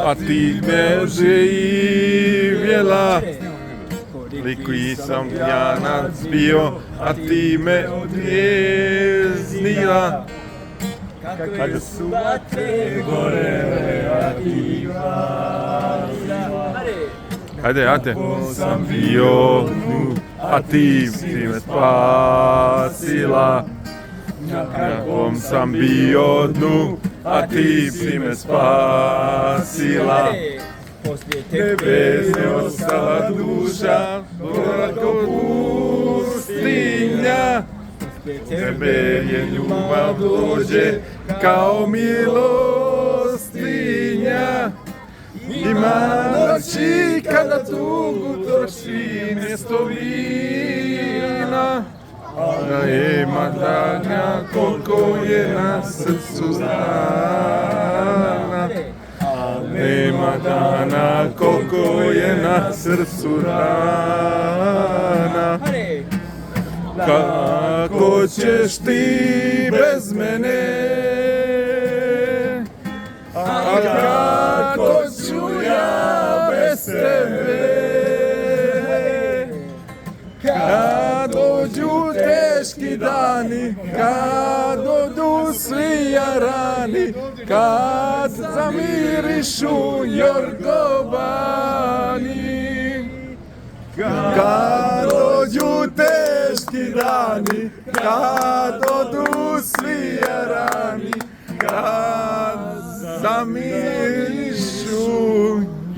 a ti me živjela. Koji sam pjanac bio, a ti me odvijeznila. Kada su vatre gorele, a ti pazila. Ajde. Sam bio dnu, a ti me spasila. Na kom sam bio dnu, a ti me spasila. Tebe se ostala duša, ko pustinja. Tebe je ljubav dođe kao milostinja. Ima noći kada tugu troši mjesto vina. Da ima dana koliko je na srcu rana. Nema dana koliko je na srcu rana. Kako ćeš ti bez mene? A kako ću ja bez tebe? Kad dođu teški dani, kad odu svi jarani, kad zamirišu jorgovani. Kad dođu teški dani, kad odu svi jarani, kad zamirišu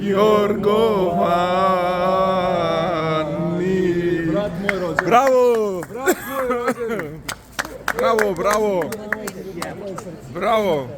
jorgovani. Bravo! Bravo! Bravo!